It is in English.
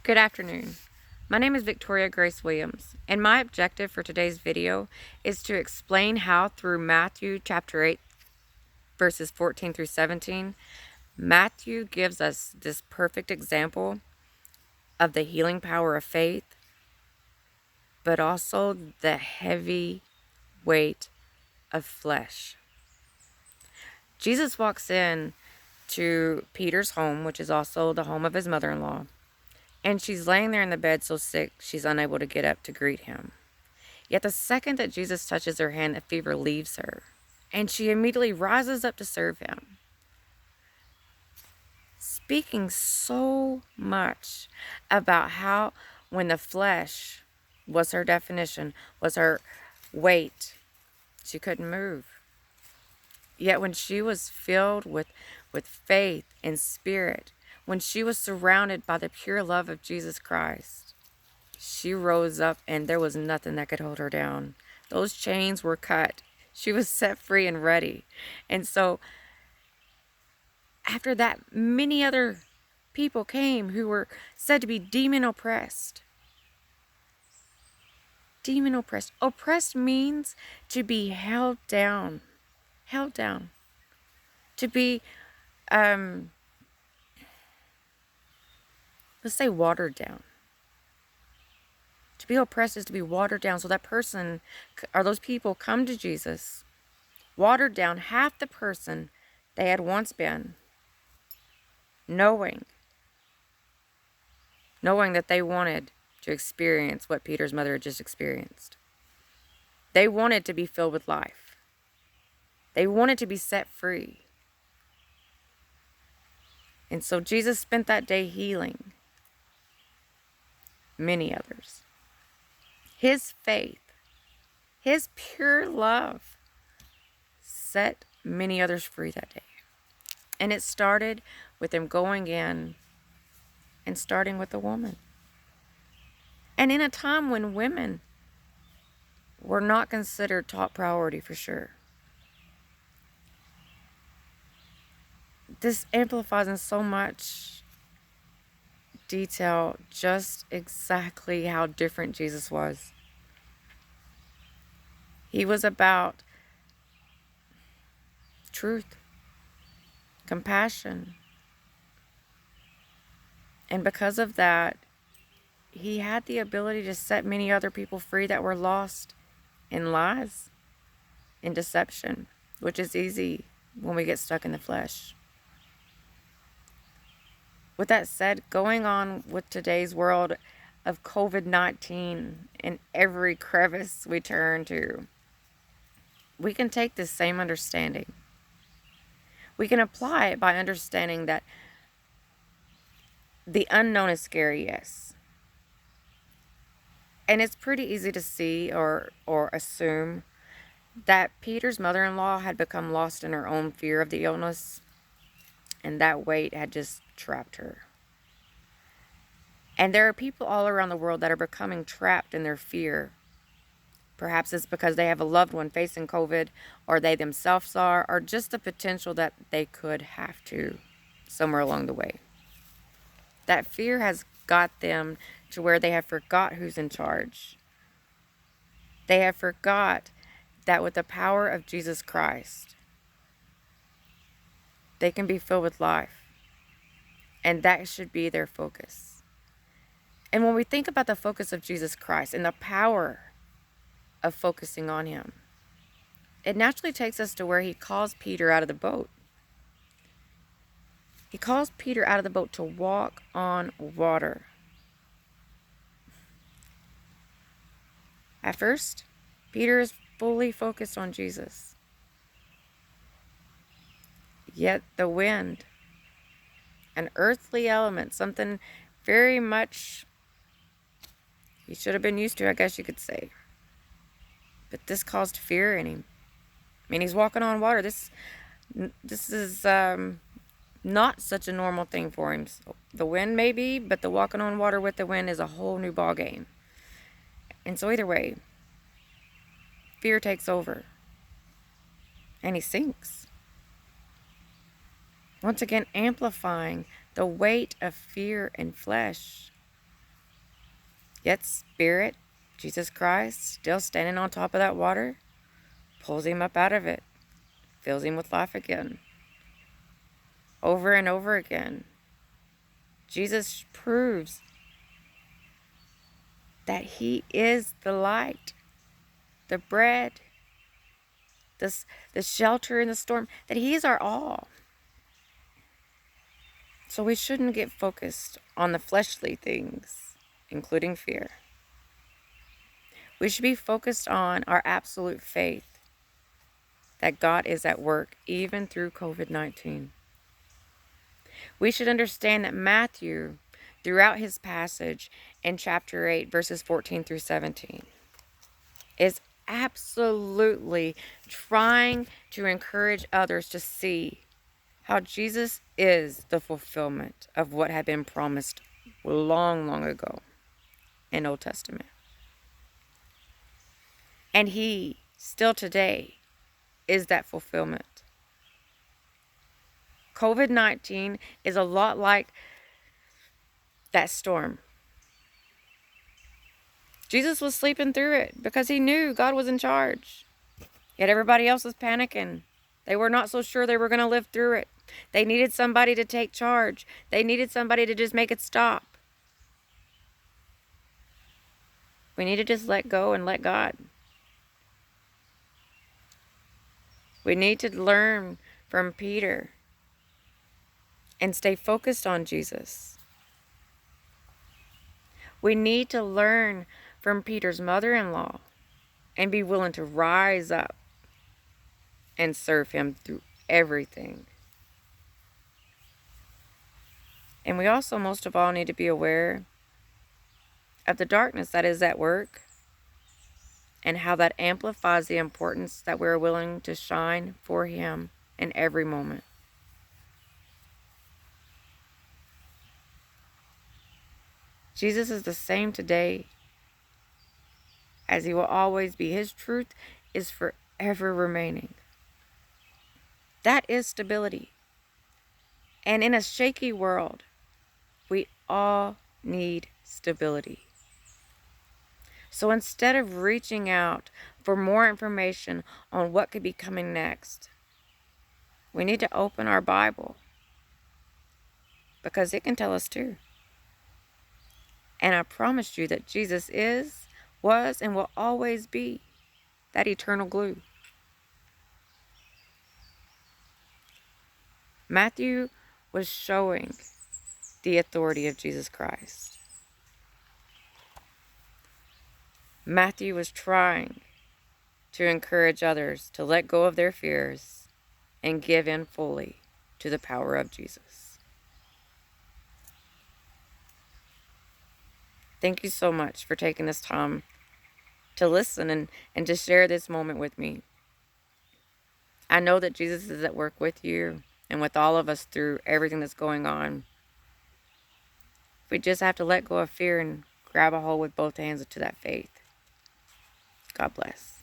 Good afternoon. My name is Victoria Grace Williams, and my objective for today's video is to explain how through Matthew chapter 8, verses 14 through 17, Matthew gives us this perfect example of the healing power of faith, but also the heavy weight of flesh. Jesus walks in to Peter's home, which is also the home of his mother-in-law, and she's laying there in the bed so sick she's unable to get up to greet him. Yet the second that Jesus touches her hand, the fever leaves her, and she immediately rises up to serve him, speaking so much about how when the flesh was her definition, was her weight, she couldn't move. Yet when she was filled with faith and spirit, when she was surrounded by the pure love of Jesus Christ, she rose up and there was nothing that could hold her down. Those chains were cut. She was set free and ready. And so after that, many other people came who were said to be demon oppressed. Demon oppressed. Oppressed means to be held down. Held down. To be, let's say watered down. To be oppressed is to be watered down. So that person or those people come to Jesus, watered down, half the person they had once been, knowing that they wanted to experience what Peter's mother had just experienced. They wanted to be filled with life. They wanted to be set free. And so Jesus spent that day healing many others. His faith, his pure love set many others free that day. And it started with him going in and starting with a woman. And in a time when women were not considered top priority for sure. This amplifies in so much detail just exactly how different Jesus was. He was about truth, compassion. And because of that, he had the ability to set many other people free that were lost in lies, in deception, which is easy when we get stuck in the flesh. With that said, going on with today's world of COVID-19 in every crevice we turn to, we can take this same understanding. We can apply it by understanding that the unknown is scary, yes. And it's pretty easy to see or assume that Peter's mother-in-law had become lost in her own fear of the illness, and that weight had just trapped her. And there are people all around the world that are becoming trapped in their fear. Perhaps it's because they have a loved one facing COVID, or they themselves are, or just the potential that they could have to somewhere along the way. That fear has got them to where they have forgot who's in charge. They have forgot that with the power of Jesus Christ, they can be filled with life. And that should be their focus. And when we think about the focus of Jesus Christ and the power of focusing on him, it naturally takes us to where he calls Peter out of the boat. He calls Peter out of the boat to walk on water. At first, Peter is fully focused on Jesus. Yet the wind, an earthly element, something very much he should have been used to, I guess you could say. But this caused fear in him. I mean, he's walking on water. This is not such a normal thing for him. So the wind maybe, but the walking on water with the wind is a whole new ball game. And so either way, fear takes over. And he sinks. Once again, amplifying the weight of fear and flesh. Yet Spirit, Jesus Christ, still standing on top of that water, pulls him up out of it, fills him with life again. Over and over again, Jesus proves that he is the light, the bread, the shelter in the storm, that he is our all. So we shouldn't get focused on the fleshly things, including fear. We should be focused on our absolute faith that God is at work even through COVID-19. We should understand that Matthew, throughout his passage in chapter 8, verses 14 through 17, is absolutely trying to encourage others to see how Jesus is the fulfillment of what had been promised long, long ago in Old Testament. And he, still today, is that fulfillment. COVID-19 is a lot like that storm. Jesus was sleeping through it because he knew God was in charge. Yet everybody else was panicking. They were not so sure they were going to live through it. They needed somebody to take charge. They needed somebody to just make it stop. We need to just let go and let God. We need to learn from Peter and stay focused on Jesus. We need to learn from Peter's mother-in-law and be willing to rise up and serve him through everything. And we also, most of all, need to be aware of the darkness that is at work and how that amplifies the importance that we're willing to shine for him in every moment. Jesus is the same today as he will always be. His truth is forever remaining. That is stability. And in a shaky world, we all need stability. So instead of reaching out for more information on what could be coming next, we need to open our Bible because it can tell us too. And I promise you that Jesus is, was, and will always be that eternal glue. Matthew was showing the authority of Jesus Christ. Matthew was trying to encourage others to let go of their fears and give in fully to the power of Jesus. Thank you so much for taking this time to listen and to share this moment with me. I know that Jesus is at work with you and with all of us through everything that's going on. We just have to let go of fear and grab a hold with both hands to that faith. God bless.